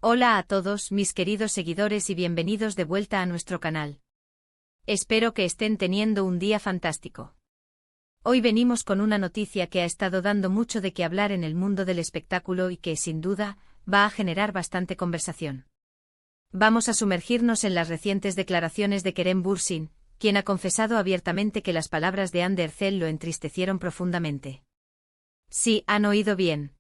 Hola a todos mis queridos seguidores y bienvenidos de vuelta a nuestro canal. Espero que estén teniendo un día fantástico. Hoy venimos con una noticia que ha estado dando mucho de qué hablar en el mundo del espectáculo y que, sin duda, va a generar bastante conversación. Vamos a sumergirnos en las recientes declaraciones de Kerem Bürsin, quien ha confesado abiertamente que las palabras de Hande Erçel lo entristecieron profundamente. Sí, han oído bien.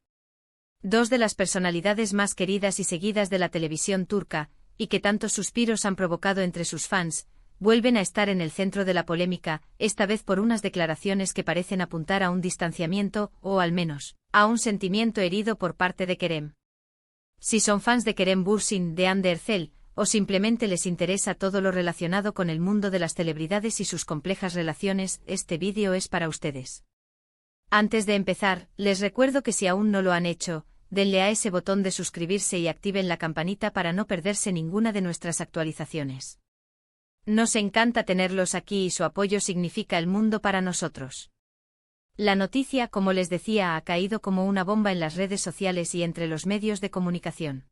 Dos de las personalidades más queridas y seguidas de la televisión turca, y que tantos suspiros han provocado entre sus fans, vuelven a estar en el centro de la polémica, esta vez por unas declaraciones que parecen apuntar a un distanciamiento, o al menos, a un sentimiento herido por parte de Kerem. Si son fans de Kerem Bürsin, de Hande Erçel, o simplemente les interesa todo lo relacionado con el mundo de las celebridades y sus complejas relaciones, este vídeo es para ustedes. Antes de empezar, les recuerdo que si aún no lo han hecho, denle a ese botón de suscribirse y activen la campanita para no perderse ninguna de nuestras actualizaciones. Nos encanta tenerlos aquí y su apoyo significa el mundo para nosotros. La noticia, como les decía, ha caído como una bomba en las redes sociales y entre los medios de comunicación.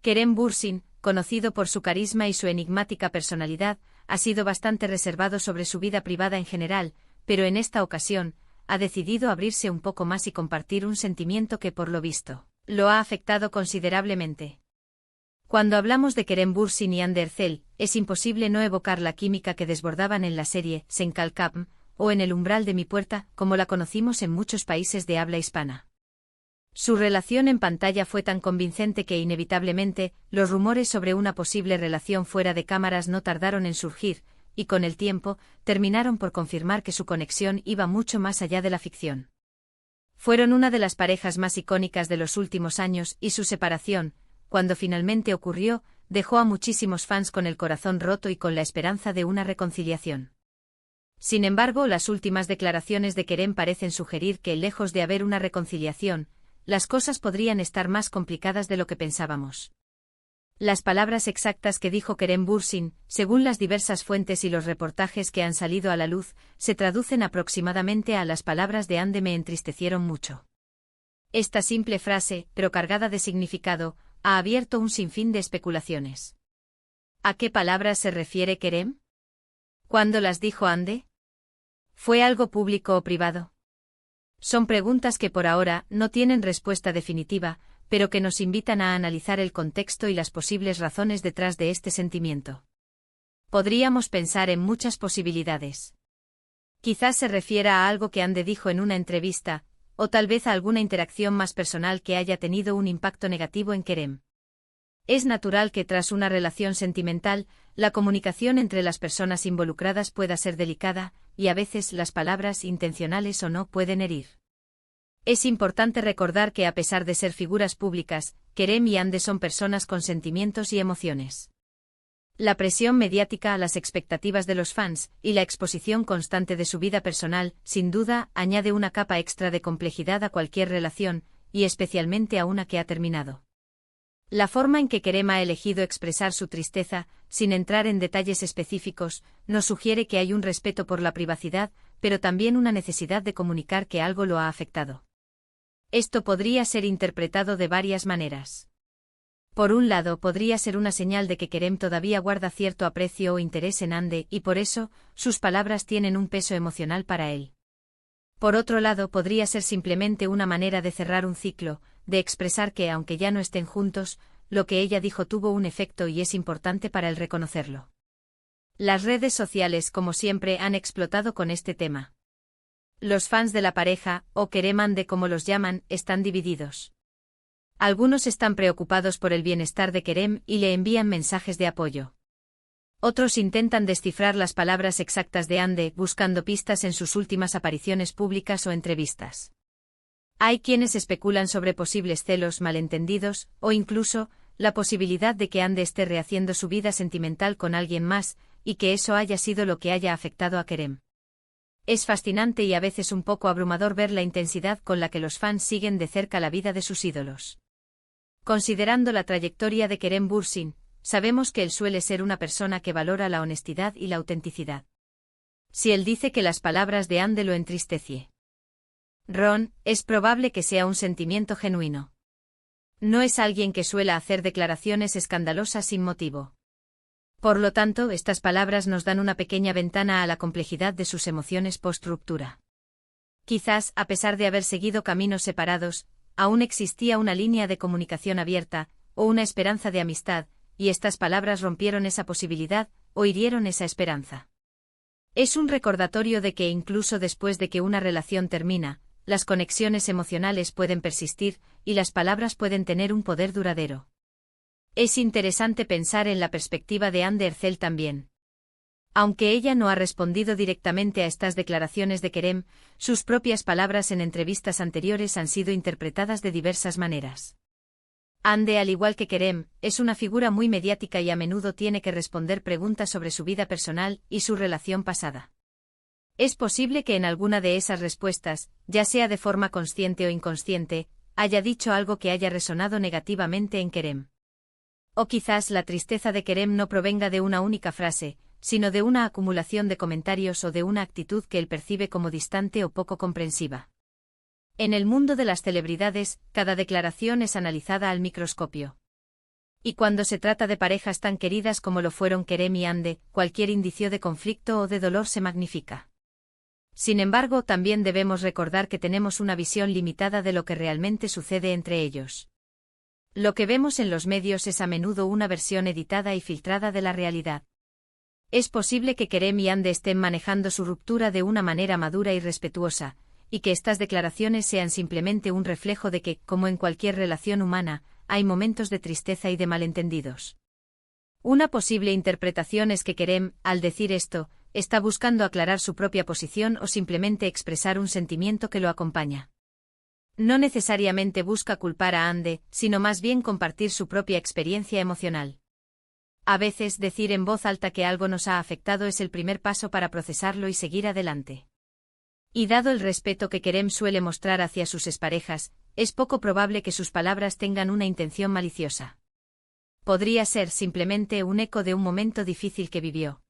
Kerem Bürsin, conocido por su carisma y su enigmática personalidad, ha sido bastante reservado sobre su vida privada en general, pero en esta ocasión, ha decidido abrirse un poco más y compartir un sentimiento que, por lo visto, lo ha afectado considerablemente. Cuando hablamos de Kerem Bürsin y Hande Erçel, es imposible no evocar la química que desbordaban en la serie Sen Kalkam, o En el umbral de mi puerta, como la conocimos en muchos países de habla hispana. Su relación en pantalla fue tan convincente que inevitablemente, los rumores sobre una posible relación fuera de cámaras no tardaron en surgir, y con el tiempo, terminaron por confirmar que su conexión iba mucho más allá de la ficción. Fueron una de las parejas más icónicas de los últimos años y su separación, cuando finalmente ocurrió, dejó a muchísimos fans con el corazón roto y con la esperanza de una reconciliación. Sin embargo, las últimas declaraciones de Kerem parecen sugerir que, lejos de haber una reconciliación, las cosas podrían estar más complicadas de lo que pensábamos. Las palabras exactas que dijo Kerem Bürsin, según las diversas fuentes y los reportajes que han salido a la luz, se traducen aproximadamente a las palabras de Hande: me entristecieron mucho. Esta simple frase, pero cargada de significado, ha abierto un sinfín de especulaciones. ¿A qué palabras se refiere Kerem? ¿Cuándo las dijo Hande? ¿Fue algo público o privado? Son preguntas que por ahora no tienen respuesta definitiva, pero que nos invitan a analizar el contexto y las posibles razones detrás de este sentimiento. Podríamos pensar en muchas posibilidades. Quizás se refiera a algo que Hande dijo en una entrevista, o tal vez a alguna interacción más personal que haya tenido un impacto negativo en Kerem. Es natural que tras una relación sentimental, la comunicación entre las personas involucradas pueda ser delicada, y a veces las palabras, intencionales o no, pueden herir. Es importante recordar que a pesar de ser figuras públicas, Kerem y Hande son personas con sentimientos y emociones. La presión mediática, las expectativas de los fans, y la exposición constante de su vida personal, sin duda, añade una capa extra de complejidad a cualquier relación, y especialmente a una que ha terminado. La forma en que Kerem ha elegido expresar su tristeza, sin entrar en detalles específicos, nos sugiere que hay un respeto por la privacidad, pero también una necesidad de comunicar que algo lo ha afectado. Esto podría ser interpretado de varias maneras. Por un lado, podría ser una señal de que Kerem todavía guarda cierto aprecio o interés en Hande y por eso, sus palabras tienen un peso emocional para él. Por otro lado, podría ser simplemente una manera de cerrar un ciclo, de expresar que, aunque ya no estén juntos, lo que ella dijo tuvo un efecto y es importante para él reconocerlo. Las redes sociales, como siempre, han explotado con este tema. Los fans de la pareja, o Kerem Hande como los llaman, están divididos. Algunos están preocupados por el bienestar de Kerem y le envían mensajes de apoyo. Otros intentan descifrar las palabras exactas de Hande buscando pistas en sus últimas apariciones públicas o entrevistas. Hay quienes especulan sobre posibles celos, malentendidos, o incluso, la posibilidad de que Hande esté rehaciendo su vida sentimental con alguien más, y que eso haya sido lo que haya afectado a Kerem. Es fascinante y a veces un poco abrumador ver la intensidad con la que los fans siguen de cerca la vida de sus ídolos. Considerando la trayectoria de Kerem Bürsin, sabemos que él suele ser una persona que valora la honestidad y la autenticidad. Si él dice que las palabras de Hande lo entristecieron, es probable que sea un sentimiento genuino. No es alguien que suela hacer declaraciones escandalosas sin motivo. Por lo tanto, estas palabras nos dan una pequeña ventana a la complejidad de sus emociones post-ruptura. Quizás, a pesar de haber seguido caminos separados, aún existía una línea de comunicación abierta, o una esperanza de amistad, y estas palabras rompieron esa posibilidad, o hirieron esa esperanza. Es un recordatorio de que incluso después de que una relación termina, las conexiones emocionales pueden persistir, y las palabras pueden tener un poder duradero. Es interesante pensar en la perspectiva de Anne Derzel también. Aunque ella no ha respondido directamente a estas declaraciones de Kerem, sus propias palabras en entrevistas anteriores han sido interpretadas de diversas maneras. Anne, al igual que Kerem, es una figura muy mediática y a menudo tiene que responder preguntas sobre su vida personal y su relación pasada. Es posible que en alguna de esas respuestas, ya sea de forma consciente o inconsciente, haya dicho algo que haya resonado negativamente en Kerem. O quizás la tristeza de Kerem no provenga de una única frase, sino de una acumulación de comentarios o de una actitud que él percibe como distante o poco comprensiva. En el mundo de las celebridades, cada declaración es analizada al microscopio. Y cuando se trata de parejas tan queridas como lo fueron Kerem y Anne, cualquier indicio de conflicto o de dolor se magnifica. Sin embargo, también debemos recordar que tenemos una visión limitada de lo que realmente sucede entre ellos. Lo que vemos en los medios es a menudo una versión editada y filtrada de la realidad. Es posible que Kerem y Anne estén manejando su ruptura de una manera madura y respetuosa, y que estas declaraciones sean simplemente un reflejo de que, como en cualquier relación humana, hay momentos de tristeza y de malentendidos. Una posible interpretación es que Kerem, al decir esto, está buscando aclarar su propia posición o simplemente expresar un sentimiento que lo acompaña. No necesariamente busca culpar a Anne, sino más bien compartir su propia experiencia emocional. A veces decir en voz alta que algo nos ha afectado es el primer paso para procesarlo y seguir adelante. Y dado el respeto que Kerem suele mostrar hacia sus exparejas, es poco probable que sus palabras tengan una intención maliciosa. Podría ser simplemente un eco de un momento difícil que vivió.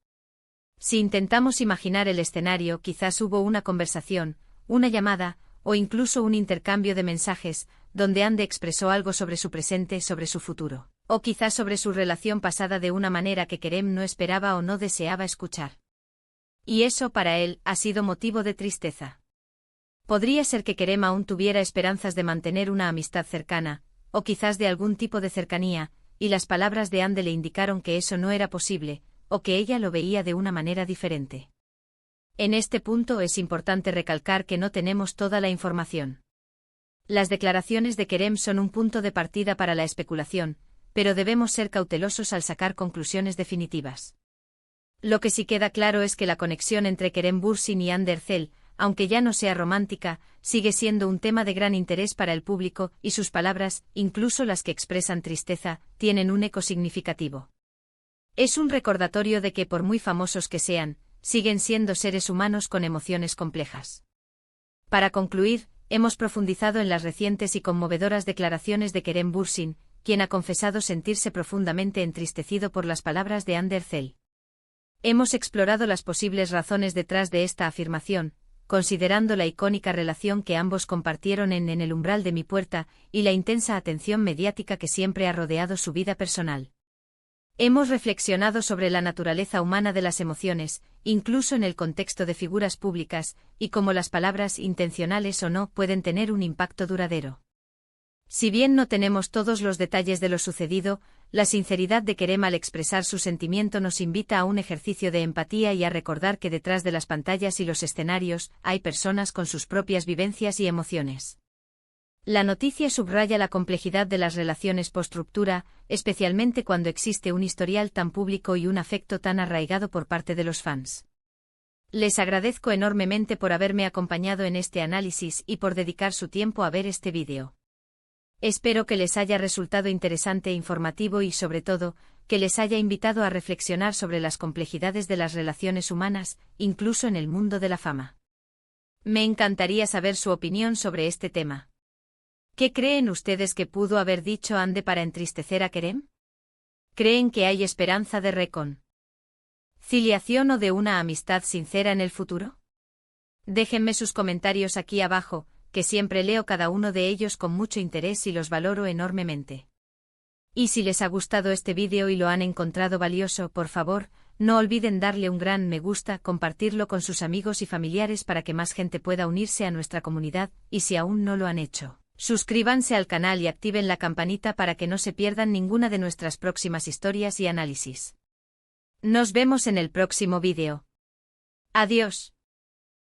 Si intentamos imaginar el escenario, quizás hubo una conversación, una llamada, o incluso un intercambio de mensajes, donde Anne expresó algo sobre su presente, sobre su futuro, o quizás sobre su relación pasada de una manera que Kerem no esperaba o no deseaba escuchar. Y eso para él ha sido motivo de tristeza. Podría ser que Kerem aún tuviera esperanzas de mantener una amistad cercana, o quizás de algún tipo de cercanía, y las palabras de Anne le indicaron que eso no era posible, o que ella lo veía de una manera diferente. En este punto es importante recalcar que no tenemos toda la información. Las declaraciones de Kerem son un punto de partida para la especulación, pero debemos ser cautelosos al sacar conclusiones definitivas. Lo que sí queda claro es que la conexión entre Kerem Bürsin y Anne Derzel, aunque ya no sea romántica, sigue siendo un tema de gran interés para el público, y sus palabras, incluso las que expresan tristeza, tienen un eco significativo. Es un recordatorio de que por muy famosos que sean, siguen siendo seres humanos con emociones complejas. Para concluir, hemos profundizado en las recientes y conmovedoras declaraciones de Kerem Bürsin, quien ha confesado sentirse profundamente entristecido por las palabras de Anne Derzel. Hemos explorado las posibles razones detrás de esta afirmación, considerando la icónica relación que ambos compartieron en el umbral de mi puerta y la intensa atención mediática que siempre ha rodeado su vida personal. Hemos reflexionado sobre la naturaleza humana de las emociones, incluso en el contexto de figuras públicas, y cómo las palabras, intencionales o no, pueden tener un impacto duradero. Si bien no tenemos todos los detalles de lo sucedido, la sinceridad de Kerem al expresar su sentimiento nos invita a un ejercicio de empatía y a recordar que detrás de las pantallas y los escenarios hay personas con sus propias vivencias y emociones. La noticia subraya la complejidad de las relaciones post-ruptura, especialmente cuando existe un historial tan público y un afecto tan arraigado por parte de los fans. Les agradezco enormemente por haberme acompañado en este análisis y por dedicar su tiempo a ver este vídeo. Espero que les haya resultado interesante e informativo y, sobre todo, que les haya invitado a reflexionar sobre las complejidades de las relaciones humanas, incluso en el mundo de la fama. Me encantaría saber su opinión sobre este tema. ¿Qué creen ustedes que pudo haber dicho Anne para entristecer a Kerem? ¿Creen que hay esperanza de reconciliación o de una amistad sincera en el futuro? Déjenme sus comentarios aquí abajo, que siempre leo cada uno de ellos con mucho interés y los valoro enormemente. Y si les ha gustado este vídeo y lo han encontrado valioso, por favor, no olviden darle un gran me gusta, compartirlo con sus amigos y familiares para que más gente pueda unirse a nuestra comunidad, y si aún no lo han hecho, suscríbanse al canal y activen la campanita para que no se pierdan ninguna de nuestras próximas historias y análisis. Nos vemos en el próximo vídeo. Adiós.